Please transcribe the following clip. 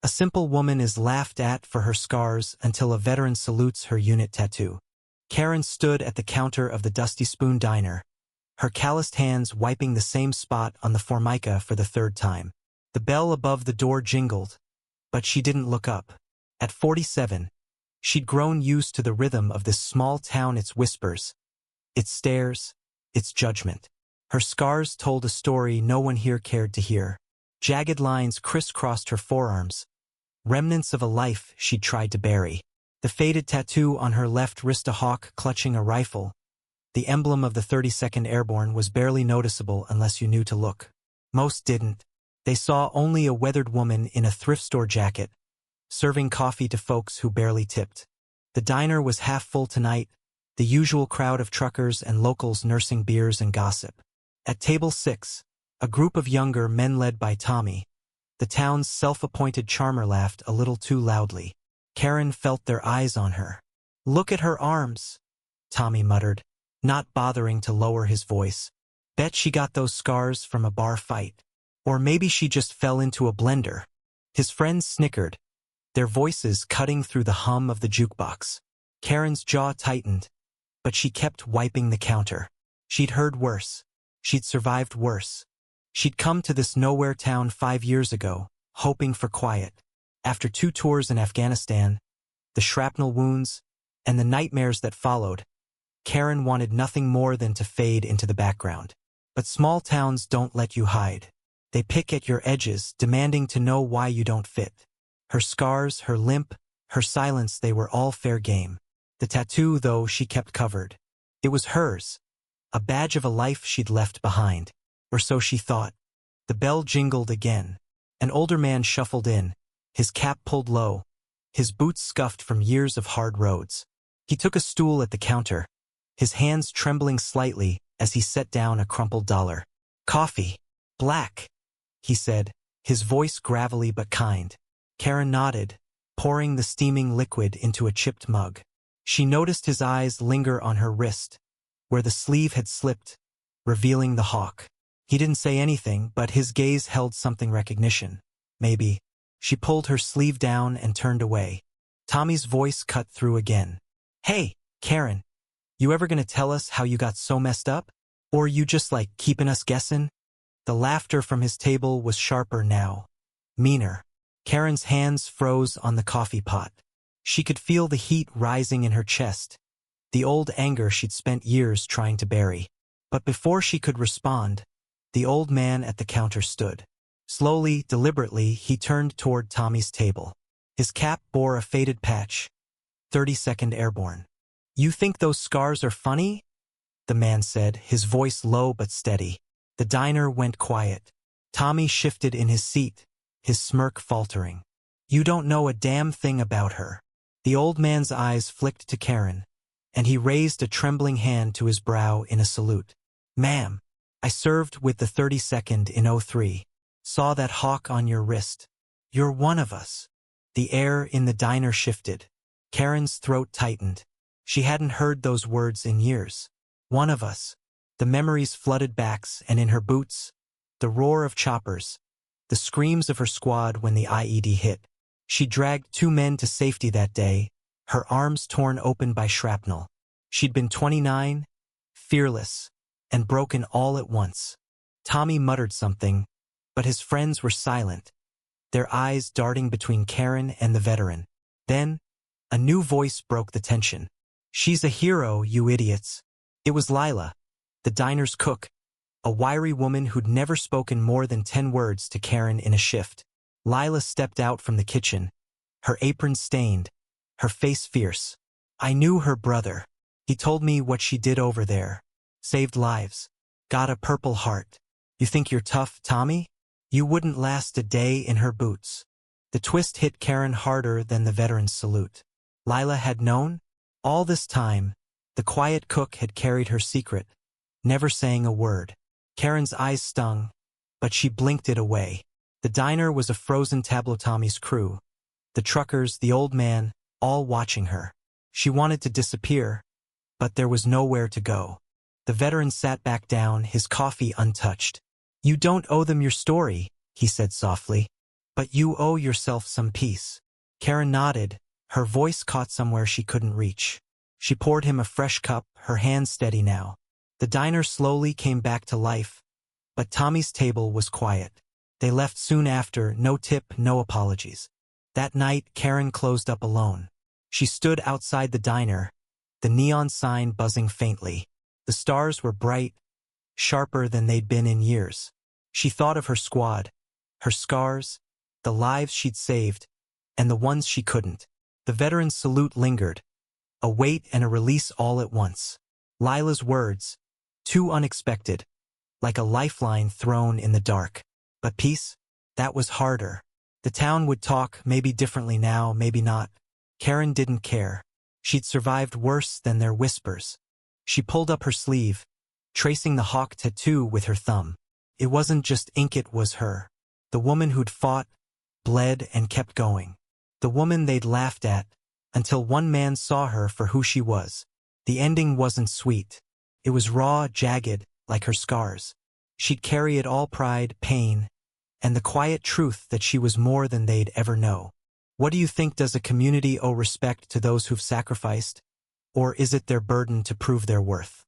simple woman is laughed at for her scars until a veteran salutes her unit tattoo. Karen stood at the counter of the Dusty Spoon Diner, her calloused hands wiping the same spot on the formica for the third time. The bell above the door jingled, but she didn't look up. At 47, she'd grown used to the rhythm of this small town, its whispers, its stares, its judgment. Her scars told a story no one here cared to hear. Jagged lines crisscrossed her forearms, remnants of a life she'd tried to bury. The faded tattoo on her left wrist, a hawk clutching a rifle. The emblem of the 32nd Airborne was barely noticeable unless you knew to look. Most didn't. They saw only a weathered woman in a thrift store jacket, serving coffee to folks who barely tipped. The diner was half full tonight, the usual crowd of truckers and locals nursing beers and gossip. At table 6, a group of younger men led by Tommy, the town's self-appointed charmer, laughed a little too loudly. Karen felt their eyes on her. "Look at her arms," Tommy muttered, not bothering to lower his voice. "Bet she got those scars from a bar fight. Or maybe she just fell into a blender." His friends snickered, their voices cutting through the hum of the jukebox. Karen's jaw tightened, but she kept wiping the counter. She'd heard worse. She'd survived worse. She'd come to this nowhere town 5 years ago, hoping for quiet. After 2 tours in Afghanistan, the shrapnel wounds, and the nightmares that followed, Karen wanted nothing more than to fade into the background. But small towns don't let you hide. They pick at your edges, demanding to know why you don't fit. Her scars, her limp, her silence, they were all fair game. The tattoo, though, she kept covered. It was hers, a badge of a life she'd left behind. Or so she thought. The bell jingled again. An older man shuffled in, his cap pulled low, his boots scuffed from years of hard roads. He took a stool at the counter, his hands trembling slightly as he set down a crumpled dollar. "Coffee. Black," he said, his voice gravelly but kind. Karen nodded, pouring the steaming liquid into a chipped mug. She noticed his eyes linger on her wrist, where the sleeve had slipped, revealing the hawk. He didn't say anything, but his gaze held something recognition. Maybe. She pulled her sleeve down and turned away. Tommy's voice cut through again. "Hey, Karen, you ever gonna tell us how you got so messed up? Or you just like keeping us guessing?" The laughter from his table was sharper now, meaner. Karen's hands froze on the coffee pot. She could feel the heat rising in her chest, the old anger she'd spent years trying to bury. But before she could respond, the old man at the counter stood. Slowly, deliberately, he turned toward Tommy's table. His cap bore a faded patch. 32nd Airborne. "You think those scars are funny?" the man said, his voice low but steady. The diner went quiet. Tommy shifted in his seat, his smirk faltering. "You don't know a damn thing about her." The old man's eyes flicked to Karen, and he raised a trembling hand to his brow in a salute. "Ma'am, I served with the 32nd in 03. Saw that hawk on your wrist. You're one of us." The air in the diner shifted. Karen's throat tightened. She hadn't heard those words in years. One of us. The memories flooded back, and in her boots, the roar of choppers, the screams of her squad when the IED hit. She dragged 2 men to safety that day, her arms torn open by shrapnel. She'd been 29, fearless, and broken all at once. Tommy muttered something, but his friends were silent, their eyes darting between Karen and the veteran. Then, a new voice broke the tension. "She's a hero, you idiots." It was Lila, the diner's cook, a wiry woman who'd never spoken more than 10 words to Karen in a shift. Lila stepped out from the kitchen, her apron stained, her face fierce. "I knew her brother. He told me what she did over there. Saved lives. Got a Purple Heart. You think you're tough, Tommy? You wouldn't last a day in her boots." The twist hit Karen harder than the veteran's salute. Lila had known? All this time, the quiet cook had carried her secret, never saying a word. Karen's eyes stung, but she blinked it away. The diner was a frozen tableau. Tommy's crew, the truckers, the old man, all watching her. She wanted to disappear, but there was nowhere to go. The veteran sat back down, his coffee untouched. "You don't owe them your story," he said softly. But you owe yourself some peace. Karen nodded, her voice caught somewhere she couldn't reach. She poured him a fresh cup, her hands steady now. The diner slowly came back to life, but Tommy's table was quiet. They left soon after, no tip, no apologies. That night, Karen closed up alone. She stood outside the diner, the neon sign buzzing faintly. The stars were bright, sharper than they'd been in years. She thought of her squad, her scars, the lives she'd saved, and the ones she couldn't. The veteran's salute lingered, a weight and a release all at once. Lila's words, too unexpected, like a lifeline thrown in the dark. But peace? That was harder. The town would talk, maybe differently now, maybe not. Karen didn't care. She'd survived worse than their whispers. She pulled up her sleeve, tracing the hawk tattoo with her thumb. It wasn't just ink, it was her. The woman who'd fought, bled, and kept going. The woman they'd laughed at, until one man saw her for who she was. The ending wasn't sweet. It was raw, jagged, like her scars. She'd carry it all: pride, pain, and the quiet truth that she was more than they'd ever know. What do you think? Does a community owe respect to those who've sacrificed? Or is it their burden to prove their worth?